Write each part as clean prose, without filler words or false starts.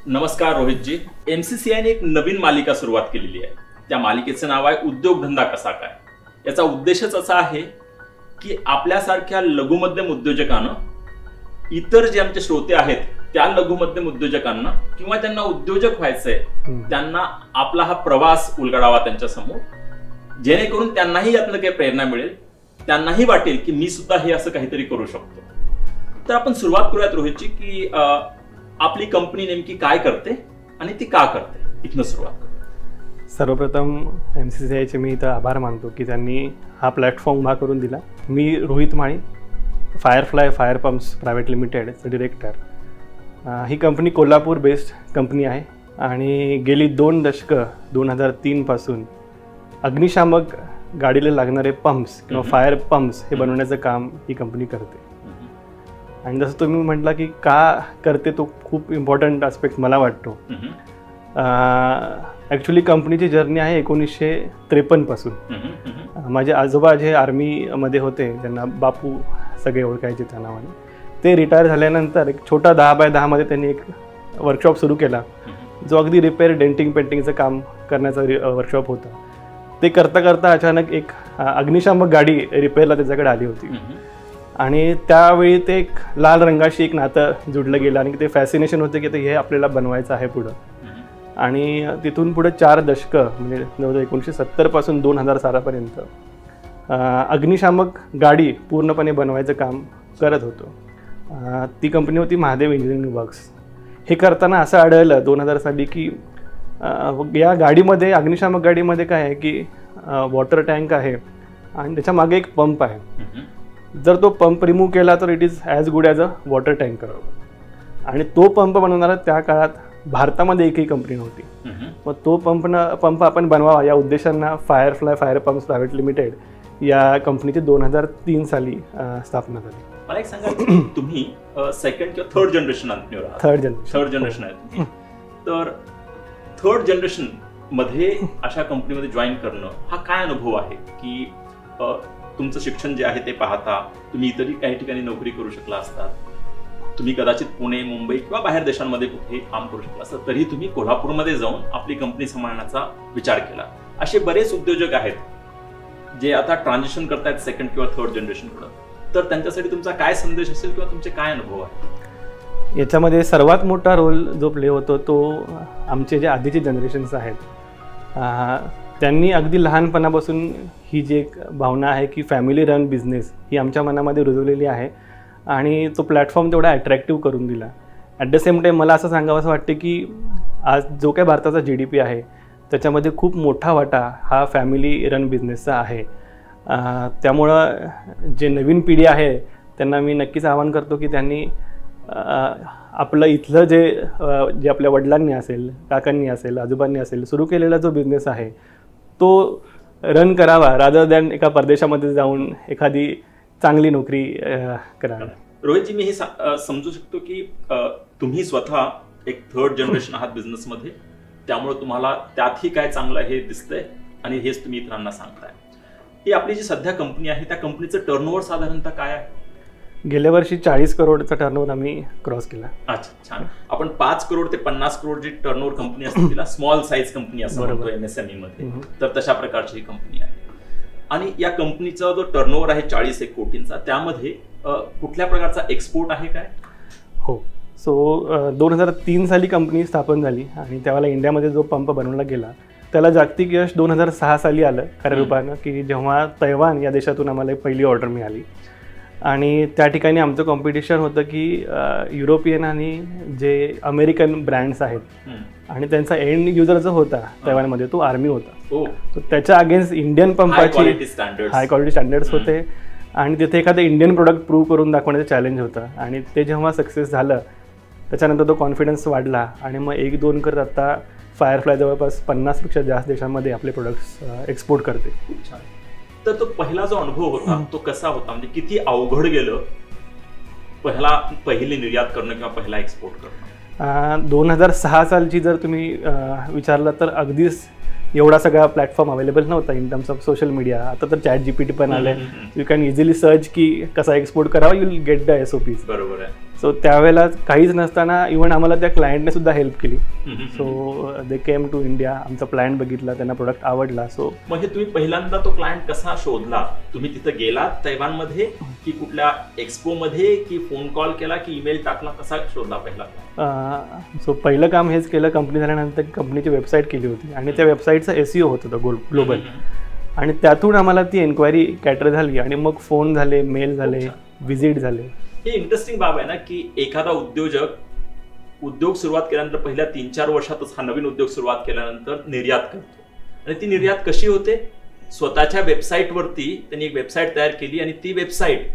नमस्कार रोहितजी. MCCI ने एक नवीन मालिका सुरुवात केलेली आहे. त्या मालिकेचं नाव आहे उद्योगधंदा कसा काय. याचा उद्देशच असा आहे की आपल्यासारख्या लघुमध्यम उद्योजकांना, इतर जे आमचे श्रोते आहेत त्या लघुमध्यम उद्योजकांना किंवा त्यांना उद्योजक व्हायचंय त्यांना आपला हा प्रवास उलगडावा त्यांच्या समोर, जेणेकरून त्यांनाही यातनं काही प्रेरणा मिळेल, त्यांनाही वाटेल की मी सुद्धा हे असं काहीतरी करू शकतो. तर आपण सुरुवात करूयात रोहितजी की आपली कंपनी नेमकी काय करते आणि ती का करते, इथनं सुरुवात करू. सर्वप्रथम MCCIचे मी इथं आभार मानतो की त्यांनी हा प्लॅटफॉर्म उभा करून दिला. मी रोहित माळी, फायरफ्लाय फायर पंप्स प्रायव्हेट लिमिटेडचं डिरेक्टर. ही कंपनी कोल्हापूर बेस्ड कंपनी आहे आणि गेली 2 दशकं 2003 पासून अग्निशामक गाडीला लागणारे पंप्स किंवा फायर पंप्स हे बनवण्याचं काम ही कंपनी करते. आणि जसं तुम्ही म्हटलं की का करते, तो खूप इम्पॉर्टंट आस्पेक्ट मला वाटतो. ॲक्च्युली कंपनीची जर्नी आहे 1953 पासून. माझे आजोबा जे आर्मीमध्ये होते, त्यांना बापू सगळे ओळखायचे त्या नावाने, ते रिटायर झाल्यानंतर एक छोटा 10x10 मध्ये त्यांनी एक वर्कशॉप सुरू केला, जो अगदी रिपेअर डेंटिंग पेंटिंगचं काम करण्याचा वर्कशॉप होता. ते करता करता अचानक एक अग्निशामक गाडी रिपेअरला त्याच्याकडे आली होती आणि त्यावेळी ते एक लाल रंगाशी एक नातं जुडलं गेलं आणि ते फॅसिनेशन होतं की ते हे आपल्याला बनवायचं आहे पुढं. आणि तिथून पुढे 4 दशकं म्हणजे 1970 पासून 2000 सालापर्यंत अग्निशामक गाडी पूर्णपणे बनवायचं काम करत होतो. ती कंपनी होती महादेव इंजिनिअरिंग वर्क्स. हे करताना असं आढळलं 2000 साली की या गाडीमध्ये, अग्निशामक गाडीमध्ये काय आहे की वॉटर टँक आहे आणि त्याच्या मागे एक पंप आहे. जर तो पंप रिमूव्ह केला तर it is as good as a water tanker. आणि तो पंप बनवणारा त्या काळात भारतामध्ये एकही कंपनी नव्हती. मग तो पंप आपण बनवावा या उद्देशांना फायरफ्लाय फायर पंप्स प्रायव्हेट लिमिटेड या कंपनीची 2003 साली स्थापना झाली. मला एक सांगा, तुम्ही सेकंड किंवा थर्ड जनरेशन आहात? थर्ड जनरेशन आहे. तर थर्ड जनरेशन मध्ये अशा कंपनीमध्ये जॉईन करणं हा काय अनुभव आहे की तुमचं शिक्षण जे आहे ते पाहता तुम्ही इतरही काही ठिकाणी नोकरी करू शकला असतात, तुम्ही कदाचित पुणे, मुंबई किंवा बाहेर देशांमध्ये कुठे काम करू शकला असतात, तरी तुम्ही कोल्हापूरमध्ये जाऊन आपली कंपनी सांभाळण्याचा विचार केला. असे बरेच उद्योजक आहेत जे आता ट्रान्झिशन करतायत सेकंड किंवा थर्ड जनरेशनकडे. तर त्यांच्यासाठी तुमचा काय संदेश असेल किंवा तुमचे काय अनुभव आहे? याच्यामध्ये सर्वात मोठा रोल जो प्ले होतो तो आमचे जे आधीचे जनरेशन्स आहेत, त्यांनी अगदी लहानपणापासून ही जी एक भावना आहे की फॅमिली रन बिझनेस ही आमच्या मनामध्ये रुजवलेली आहे आणि तो प्लॅटफॉर्म तेवढा अट्रॅक्टिव्ह करून दिला. ॲट द सेम टाईम मला असं सांगावं वाटते की आज जो काय भारताचा GDP आहे त्याच्यामध्ये खूप मोठा वाटा हा फॅमिली रन बिझनेसचा आहे. त्यामुळं जे नवीन पिढी आहे त्यांना मी नक्कीच आवाहन करतो की त्यांनी आपलं इथलं जे आपल्या वडिलांनी असेल, काकांनी असेल, आजोबांनी असेल सुरू केलेला जो बिझनेस आहे तो रन करावा, रादर दॅन एका परदेशामध्ये जाऊन एखादी चांगली नोकरी करावी. रोहितजी, मी हे समजू शकतो की तुम्ही स्वतः एक थर्ड जनरेशन आहात बिझनेसमध्ये, त्यामुळे तुम्हाला त्यातही काय चांगलं हे दिसतंय आणि हेच तुम्ही इतरांना सांगताय. ही आपली जी सध्या कंपनी आहे त्या कंपनीचं टर्नओव्हर साधारणतः काय आहे? गेल्या वर्षी 40 करोडचा टर्नओव्हर आम्ही क्रॉस केला. अच्छा, छान. आपण 5 करोड ते 50 करोड जी टर्नओव्हर कंपनी असते तिला स्मॉल साईज कंपनी असं म्हणतो MSME मध्ये. तर तशा प्रकारची ही कंपनी आहे. आणि या कंपनीचा जो टर्नओव्हर आहे 40 कोटींचा, त्यामध्ये कुठल्या प्रकारचा एक्सपोर्ट आहे काय? हो. सो 2003 साली कंपनी स्थापन झाली आणि त्यावेळेला इंडियामध्ये जो पंप बनवला गेला त्याला जागतिक यश 2006 साली आलं खऱ्या रूपानं, की जेव्हा तैवान या देशातून आम्हाला पहिली ऑर्डर मिळाली. आणि त्या ठिकाणी आमचं कॉम्पिटिशन होतं की युरोपियन आणि जे अमेरिकन ब्रँड्स आहेत आणि त्यांचा एंड युजर जो होता तैवानमध्ये तो आर्मी होता. तर त्याच्या अगेन्स्ट इंडियन पंपाची हाय क्वालिटी स्टँडर्ड्स होते आणि तिथे एखादं इंडियन प्रोडक्ट प्रूव्ह करून दाखवण्याचं चॅलेंज होतं. आणि ते जेव्हा सक्सेस झालं त्याच्यानंतर तो कॉन्फिडन्स वाढला आणि मग 1-2 करत आता फायरफ्लाय जवळपास 50पेक्षा जास्त देशांमध्ये आपले प्रोडक्ट्स एक्सपोर्ट करते. तर तो पहिला जो अनुभव होता तो कसा होता, म्हणजे किती अवघड गेलं पहिली निर्यात करणं किंवा पहिला एक्सपोर्ट करणं? 2006 सालची जर तुम्ही विचारलं तर अगदीच एवढा सगळा प्लॅटफॉर्म अवेलेबल नव्हता in terms of social media. आता तर ChatGPT पण आले, यू कॅन इझिली सर्च की कसा एक्सपोर्ट करावा, you will get the SOPs. बरोबर आहे. सो त्यावेळेला काहीच नसताना इव्हन आम्हाला त्या क्लायंटने सुद्धा हेल्प केली. So they came to India, आमचा प्लॅन बघितला, त्यांना प्रोडक्ट आवडला. सो म्हणजे तुम्ही पहिल्यांदा तो क्लायंट कसा शोधला? तुम्ही तिथं गेलात तैवानमध्ये की कुठल्या एक्सपो मध्ये, की फोन कॉल केला की ईमेल टाकला, कसा शोधला पहिला? सो पहिलं काम हेच केलं, कंपनी झाल्यानंतर कंपनीची वेबसाईट केली होती आणि त्या वेबसाईटचा SEO होत होतं ग्लोबल, आणि त्यातून आम्हाला ती एन्क्वायरी कॅटर झाली आणि मग फोन झाले, मेल झाले, व्हिजिट झाले. हे इंटरेस्टिंग बाब आहे ना की एखादा उद्योग सुरुवात केल्यानंतर पहिल्या 3-4 वर्षातच हा नवीन उद्योग सुरुवात केल्यानंतर निर्यात करतो. आणि ती निर्यात कशी होते? स्वतःच्या वेबसाईटवरती त्यांनी एक वेबसाईट तयार केली आणि ती वेबसाईट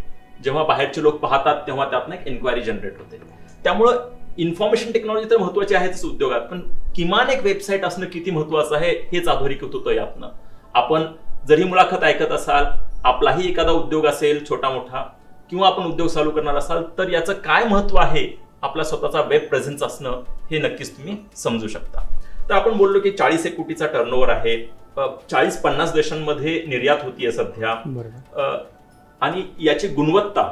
जेव्हा बाहेरचे लोक पाहतात तेव्हा त्यातनं एक एन्क्वायरी जनरेट होते. त्यामुळं इन्फॉर्मेशन टेक्नॉलॉजी तर महत्वाची आहेच उद्योगात, पण किमान एक वेबसाईट असणं किती महत्वाचं आहे हेच अधोरेखित होतं यातनं. आपण जरी मुलाखत ऐकत असाल, आपलाही एखादा उद्योग असेल छोटा मोठा, किंवा आपण उद्योग चालू करणार असाल, तर याचं काय महत्व आहे, आपला स्वतःचा वेब प्रेझेन्स असणं, हे नक्कीच तुम्ही समजू शकता. तर आपण बोललो की 40 कोटीचा टर्नओव्हर आहे, 40-50 देशांमध्ये निर्यात होतीये सध्या, आणि याची गुणवत्ता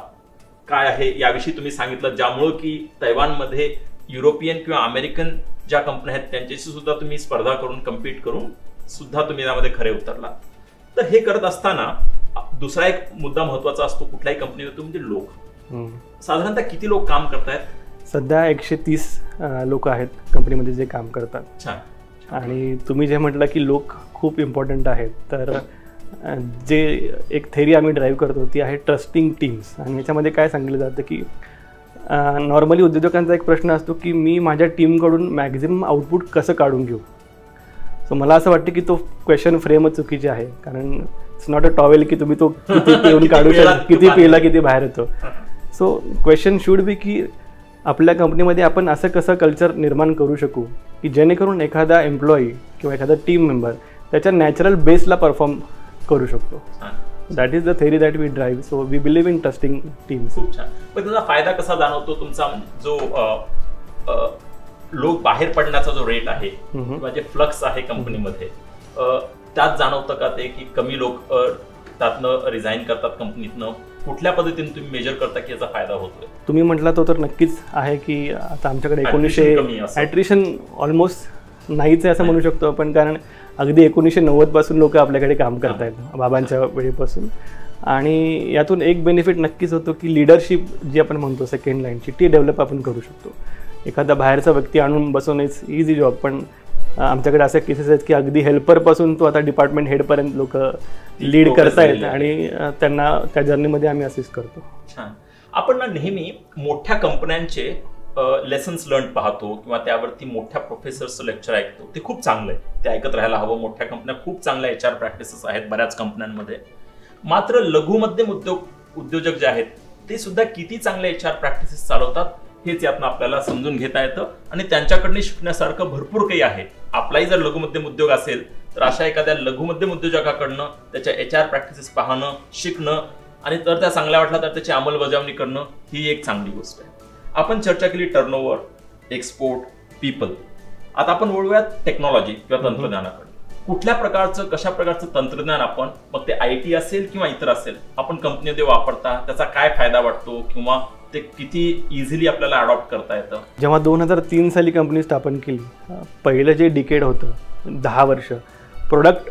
काय आहे याविषयी तुम्ही सांगितलं, ज्यामुळं की तैवानमध्ये युरोपियन किंवा अमेरिकन ज्या कंपन्या आहेत त्यांच्याशी सुद्धा तुम्ही स्पर्धा करून, कम्पीट करून सुद्धा तुम्ही यामध्ये खरे उतरला. तर हे करत असताना दुसरा एक मुद्दा महत्वाचा असतो कुठल्याही कंपनीवर, तो म्हणजे लोक. साधारणतः किती लोक काम करतायत? सध्या 130 लोक आहेत कंपनीमध्ये जे काम करतात. आणि तुम्ही जे म्हटलं की लोक खूप इम्पॉर्टंट आहेत, तर जे एक थेरी आम्ही ड्राईव्ह करतो ती आहे ट्रस्टिंग टीम्स. आणि याच्यामध्ये काय सांगितलं जातं की नॉर्मली उद्योजकांचा एक प्रश्न असतो की मी माझ्या टीमकडून मॅक्झिमम आउटपुट कसं काढून घेऊ. सो मला असं वाटतं की तो क्वेश्चन फ्रेमच चुकीची आहे, कारण इट्स नॉट अ टॉवेल की तुम्ही तो किती पिऊन काढू शकता, किती पिला किती बाहेर येतो. सो क्वेश्चन शुड बी की आपल्या कंपनीमध्ये आपण असं कसं कल्चर निर्माण करू शकू की जेणेकरून एखादा एम्प्लॉई किंवा एखादा टीम मेंबर त्याच्या नॅचरल बेसला परफॉर्म करू शकतो. That is the theory that we drive. So we believe in trusting teams. खूप छान. पण त्याचा फायदा कसा जाणवतो तुमचा? जो लोक बाहेर पडण्याचा जो रेट आहे किंवा जे फ्लक्स आहे कंपनीमध्ये, त्यात जाणवतं का ते की कमी लोक त्यातनं रिझाईन करतात कंपनीतनं? कुठल्या पद्धतीने तुम्ही मेजर करता की याचा फायदा होतोय? तुम्ही म्हटला तो तर नक्कीच आहे की आता आमच्याकडे 1900 ॲट्रिशन ऑलमोस्ट नाहीच आहे असं म्हणू शकतो आपण, कारण अगदी 1990 पासून लोक आपल्याकडे काम करतायत, बाबांच्या वेळेपासून. आणि यातून एक बेनिफिट नक्कीच होतो की लिडरशिप जी आपण म्हणतो सेकंड लाईनची, ती डेव्हलप आपण करू शकतो. एखादा बाहेरचा व्यक्ती आणून बसवणेच इझी जॉब, पण आमच्याकडे असे केसेस आहेत की अगदी हेल्परपासून तो आता डिपार्टमेंट हेडपर्यंत लोक लीड करतायत आणि त्यांना त्या जर्नीमध्ये आम्ही असिस्ट करतो. छान. आपण ना नेहमी मोठ्या कंपन्यांचे लेसन्स लर्न पाहतो किंवा त्यावरती मोठ्या प्रोफेसर्सचं लेक्चर ऐकतो. ते खूप चांगलं आहे, ते ऐकत राहायला हवं. मोठ्या कंपन्या खूप चांगल्या HR प्रॅक्टिसेस आहेत बऱ्याच कंपन्यांमध्ये. मात्र लघु मध्यम उद्योजक जे आहेत ते सुद्धा किती चांगल्या HR प्रॅक्टिसेस चालवतात हेच यातनं आपल्याला समजून घेता येतं. आणि त्यांच्याकडनं शिकण्यासारखं भरपूर काही आहे. आपलाही जर लघु मध्यम उद्योग असेल तर अशा एखाद्या लघु मध्यम उद्योजकाकडनं त्याच्या HR प्रॅक्टिसेस पाहणं, शिकणं, आणि जर त्या चांगल्या वाटला तर त्याची अंमलबजावणी करणं ही एक चांगली गोष्ट आहे. आपण चर्चा केली टर्नओव्हर, एक्सपोर्ट, पीपल. आता आपण वळूयात टेक्नॉलॉजी किंवा तंत्रज्ञानाकडे. कुठल्या प्रकारचं, कशा प्रकारचं तंत्रज्ञान आपण, मग ते IT असेल किंवा इतर असेल, आपण कंपनीमध्ये वापरता, त्याचा काय फायदा वाटतो किंवा ते किती इझिली आपल्याला अडॉप्ट करता येतं? जेव्हा 2003 साली कंपनी स्थापन केली, पहिलं जे डिकेड होतं 10 वर्ष प्रोडक्ट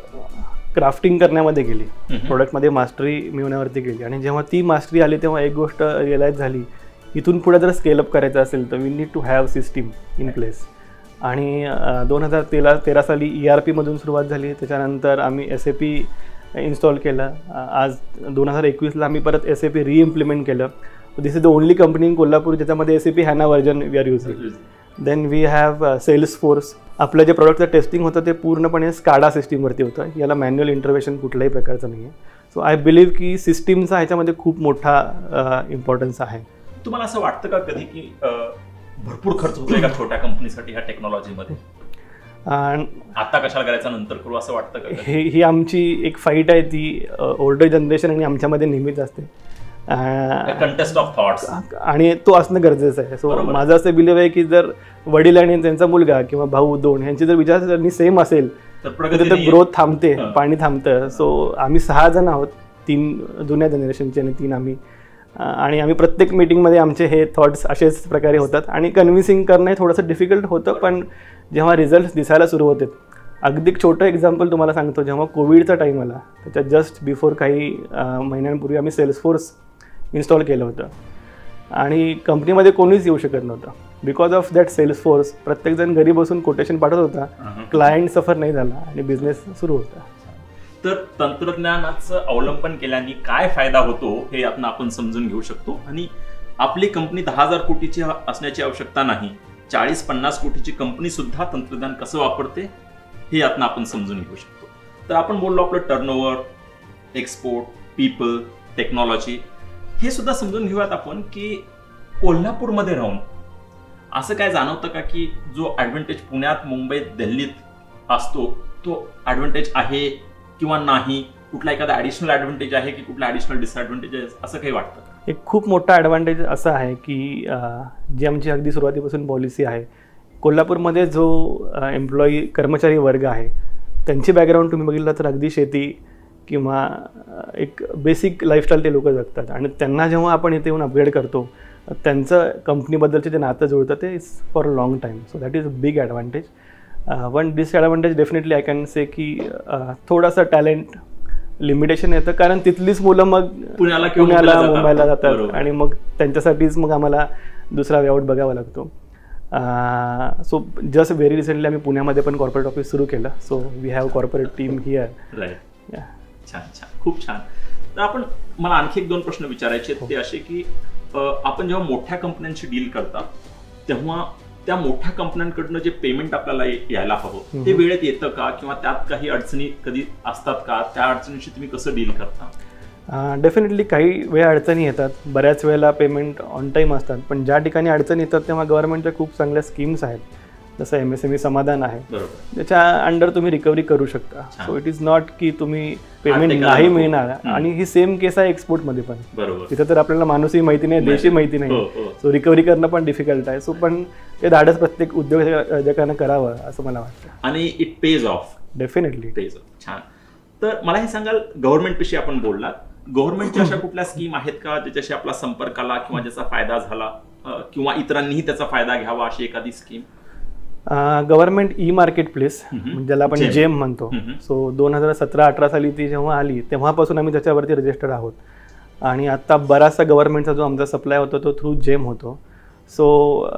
क्राफ्टिंग करण्यामध्ये गेली, प्रोडक्टमध्ये मास्टरी मिळवण्यावरती गेली. आणि जेव्हा ती मास्टरी आली तेव्हा एक गोष्ट रिअलाइज झाली, इथून पुढे जर स्केलअप करायचं असेल तर we need to have system in place. आणि 2013 साली ERP मधून सुरुवात झाली. त्याच्यानंतर आम्ही SAP इन्स्टॉल केलं. आज 2021ला आम्ही परत SAP रिइम्प्लिमेंट केलं. This is the only company in Kolhapur ज्याच्यामध्ये SAP HANA version we are using. Then we have Salesforce. आपलं जे प्रोडक्टचं टेस्टिंग होतं ते पूर्णपणे SCADA सिस्टीमवरती होतं. याला मॅन्युअल इंटरव्हेन्शन कुठल्याही प्रकारचं नाही आहे. सो आय बिलीव्ह की सिस्टीमचा ह्याच्यामध्ये खूप मोठा इम्पॉर्टन्स आहे. तुम्हाला असं वाटतं का कधी की भरपूर खर्च होतोय का छोट्या कंपनीसाठी ह्या टेक्नॉलॉजीमध्ये? आता कशाला करायचा, नंतर करू, असं वाटतं का? ही आमची एक फाईट आहे, ती ओल्डर जनरेशन आणि आमच्यामध्ये नेहमीच असते. कंटेस्ट ऑफ थॉट्स, आणि तो असणं गरजेचं आहे. सो माझं असं बिलीव्ह आहे की जर वडील आणि त्यांचा मुलगा किंवा भाऊ दोन यांची जर विचारसरणी सेम असेल तर ग्रोथ थांबते, पाणी थांबतं. सो आम्ही 6 जण आहोत, 3 जुन्या जनरेशनचे आणि 3 आम्ही आणि आम्ही प्रत्येक मीटिंगमध्ये आमचे हे थॉट्स असेच प्रकारे होतात आणि कन्व्हिन्सिंग करणं हे थोडंसं डिफिकल्ट होतं, पण जेव्हा रिझल्ट दिसायला सुरू होते, अगदी छोटं एक्झाम्पल तुम्हाला सांगतो, जेव्हा कोविडचा टाईम आला त्याच्या जस्ट बिफोर काही महिन्यांपूर्वी आम्ही सेल्सफोर्स इन्स्टॉल केलं होतं आणि कंपनीमध्ये कोणीच येऊ शकत नव्हतं. बिकॉज ऑफ दॅट सेल्सफोर्स प्रत्येकजण घरी बसून कोटेशन पाठवत होता, क्लायंट सफर नाही झाला आणि बिझनेस सुरू होता. तर तंत्रज्ञानाचं अवलंबन केल्याने काय फायदा होतो हे यातनं आपण समजून घेऊ शकतो. आणि आपली कंपनी 10,000 कोटीची असण्याची आवश्यकता नाही, 40-50 कोटीची कंपनी सुद्धा तंत्रज्ञान कसं वापरते हे यातनं आपण समजून घेऊ शकतो. तर आपण बोललो आपलं टर्नओव्हर, एक्सपोर्ट, पीपल, टेक्नॉलॉजी, हे सुद्धा समजून घेऊयात आपण की कोल्हापूरमध्ये राहून असं काय जाणवतं का की जो ॲडव्हान्टेज पुण्यात, मुंबईत, दिल्लीत असतो तो ॲडव्हान्टेज आहे किंवा नाही? कुठला एखादा ॲडिशनल ॲडव्हान्टेज आहे की कुठला ॲडिशनल डिसॲडव्हान्टेज आहे, असं काही वाटतं? एक खूप मोठा ॲडव्हान्टेज असा आहे की जी आमची अगदी सुरुवातीपासून पॉलिसी आहे, कोल्हापूरमध्ये जो एम्प्लॉई कर्मचारी वर्ग आहे त्यांची बॅकग्राऊंड तुम्ही बघितलं तर अगदी शेती किंवा एक बेसिक लाईफस्टाईल ते लोक जगतात आणि त्यांना जेव्हा आपण इथे येऊन अपग्रेड करतो त्यांचं कंपनीबद्दलचे जे नातं जुळतं ते is for a long time. So that is a big advantage. One disadvantage definitely I can say की थोडासा टॅलेंट लिमिटेशन येतं, कारण तिथलीच मुलं मग पुण्याला मुंबईला जातात आणि मग त्यांच्यासाठीच मग आम्हाला दुसरा वेआउट बघावा लागतो. सो जस्ट व्हेरी रिसेंटली आम्ही पुण्यामध्ये पण कॉर्पोरेट ऑफिस सुरू केलं. So we have corporate team here. Right. छान छान, खूप छान. तर आपण मला आणखी 1-2 प्रश्न विचारायचे आहेत. ते असे की आपण जेव्हा मोठ्या कंपन्यांशी डील करता तेव्हा त्या मोठ्या कंपन्यांकडनं जे पेमेंट आपल्याला यायला हवं ते वेळेत येतं का, किंवा त्यात काही अडचणी कधी असतात का? त्या अडचणीशी तुम्ही कसं डील करता? डेफिनेटली काही वेळा अडचणी येतात, बऱ्याच वेळेला पेमेंट ऑन टाईम असतात, पण ज्या ठिकाणी अडचणी येतात तेव्हा गव्हर्नमेंटच्या खूप चांगल्या स्कीम्स आहेत, जसं MSME समाधान आहे, त्याच्या अंडर तुम्ही रिकव्हरी करू शकता. सो इट इज नॉट की तुम्ही पेमेंट नाही मिळणार. आणि ही सेम केस आहे एक्सपोर्टमध्ये पण. तिथं तर आपल्याला माणूसही माहिती नाही, देशही माहिती नाही, सो रिकव्हरी करणं पण डिफिकल्ट आहे. सो पण ते धाडस प्रत्येक उद्योजकांना करावं असं मला वाटतं. आणि it pays of. Definitely page of. छान. तर मला हे सांगाल, गव्हर्नमेंटविषयी आपण बोललात, गव्हर्नमेंटच्या अशा कुठल्या स्कीम आहेत का ज्याच्याशी आपला संपर्क आला किंवा ज्याचा फायदा झाला किंवा इतरांनीही त्याचा फायदा घ्यावा, अशी एखादी स्कीम? गव्हर्नमेंट ई-मार्केट प्लेस, ज्याला आपण जेम म्हणतो. सो 2017-18 साली ती जेव्हा आली तेव्हापासून आम्ही त्याच्यावरती रजिस्टर्ड आहोत आणि आता बराचसा गव्हर्नमेंटचा जो आमचा सप्लाय होतो तो थ्रू जेम होतो. सो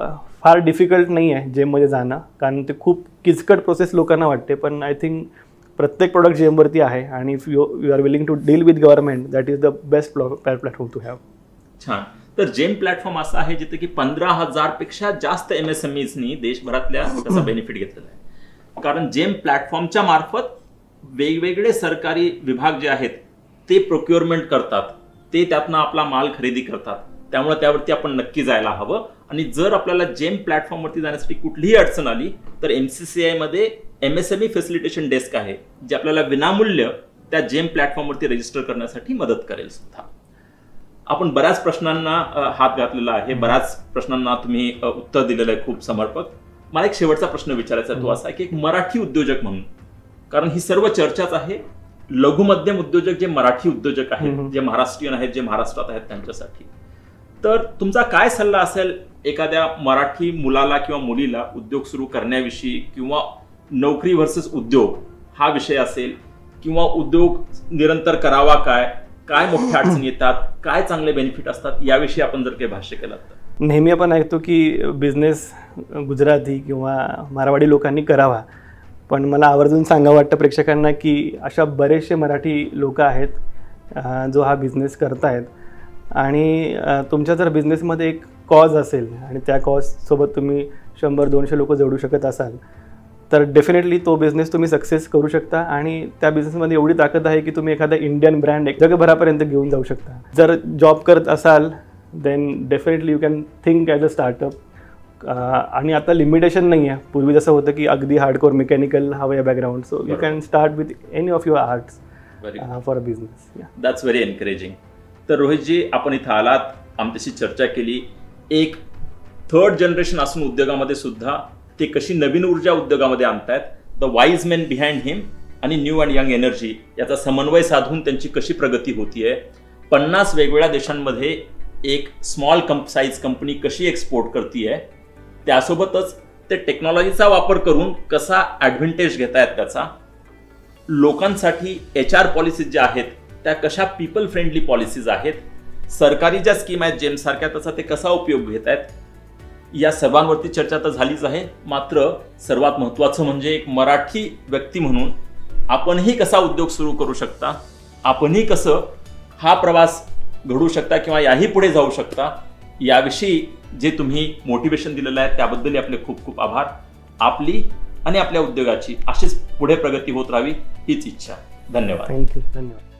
फार डिफिकल्ट नाही आहे जेममध्ये जाणं, कारण ते खूप किचकट प्रोसेस लोकांना वाटते, पण आय थिंक प्रत्येक प्रोडक्ट जेमवरती आहे आणि if you are willing to deal with government that is the best platform to have. छान. तर जेम प्लॅटफॉर्म असा आहे जिथे की 15,000 पेक्षा जास्त MSMEsनी देशभरातल्या त्याचा बेनिफिट घेतलेला आहे. कारण जेम प्लॅटफॉर्मच्या मार्फत वेगवेगळे सरकारी विभाग जे आहेत ते प्रोक्युअरमेंट करतात, ते त्यातनं आपला माल खरेदी करतात. त्यामुळे त्यावरती आपण नक्की जायला हवं. आणि जर आपल्याला जेम प्लॅटफॉर्मवरती जाण्यासाठी कुठलीही अडचण आली तर MCCI मध्ये MSME फॅसिलिटेशन डेस्क आहे, जे आपल्याला विनामूल्य त्या जेम प्लॅटफॉर्मवरती रजिस्टर करण्यासाठी मदत करेल सुद्धा. आपण बऱ्याच प्रश्नांना हात घातलेला आहे, बऱ्याच प्रश्नांना तुम्ही उत्तर दिलेलं आहे खूप समर्पक. मला एक शेवटचा प्रश्न विचारायचा तो असा की एक मराठी उद्योजक म्हणून, कारण ही सर्व चर्चाच आहे लघु मध्यम उद्योजक जे मराठी उद्योजक आहेत, जे महाराष्ट्रीयन आहेत, जे महाराष्ट्रात आहेत त्यांच्यासाठी, तर तुमचा काय सल्ला असेल एखाद्या मराठी मुलाला किंवा मुलीला उद्योग सुरू करण्याविषयी, किंवा नोकरी व्हर्सेस उद्योग हा विषय असेल, किंवा उद्योग निरंतर करावा काय मोठ्या अडचणी येतात, काय चांगले बेनिफिट असतात, याविषयी आपण जर काही भाष्य केलं तर? नेहमी आपण ऐकतो की बिझनेस गुजराती किंवा मारवाडी लोकांनी करावा, पण मला आवर्जून सांगावं वाटतं प्रेक्षकांना की अशा बरेचसे मराठी लोक आहेत जो हा बिझनेस करतायत. आणि तुमच्या जर बिझनेसमध्ये एक कॉज असेल आणि त्या कॉजसोबत तुम्ही 100-200 लोक जोडू शकत असाल तर डेफिनेटली तो बिझनेस तुम्ही सक्सेस करू शकता. आणि त्या बिझनेसमध्ये एवढी ताकद आहे की तुम्ही एखादा इंडियन ब्रँड जगभरापर्यंत घेऊन जाऊ शकता. जर जॉब करत असाल then definitely you can think as a startup. आणि आता लिमिटेशन नाही आहे, पूर्वी जसं होतं की अगदी हार्डकोर मेकॅनिकल हवं आहे background. So you can start with any of your arts for a business. That's very encouraging. तर रोहितजी, आपण इथं आलात, आमच्याशी चर्चा केली. एक 3rd जनरेशन असून उद्योगामध्ये सुद्धा ते कशी नवीन ऊर्जा उद्योगामध्ये आणतायत, द वाईज मेन बिहाइंड हिम आणि न्यू अँड यंग एनर्जी याचा समन्वय साधून त्यांची कशी प्रगती होतीये. 50 वेगवेगळ्या देशांमध्ये एक स्मॉल साईज कंपनी कशी एक्सपोर्ट करतीये, त्यासोबतच ते टेक्नॉलॉजीचा वापर करून कसा ॲडव्हान्टेज घेतायत त्याचा, लोकांसाठी HR पॉलिसीज ज्या आहेत त्या कशा पीपल फ्रेंडली पॉलिसीज आहेत, सरकारी ज्या स्कीम आहेत जेम्स सारख्या त्याचा ते कसा उपयोग घेत आहेत, या सर्वांवरती चर्चा तर झालीच आहे. मात्र सर्वात महत्त्वाचं म्हणजे एक मराठी व्यक्ती म्हणून आपणही कसा उद्योग सुरू करू शकता, आपणही कसं हा प्रवास घडू शकता किंवा याही पुढे जाऊ शकता, याविषयी जे तुम्ही मोटिवेशन दिलेलं आहे त्याबद्दल आपले खूप खूप आभार. आपली आणि आपल्या उद्योगाची अशीच पुढे प्रगती होत राहावी हीच इच्छा. धन्यवाद. थँक्यू. धन्यवाद.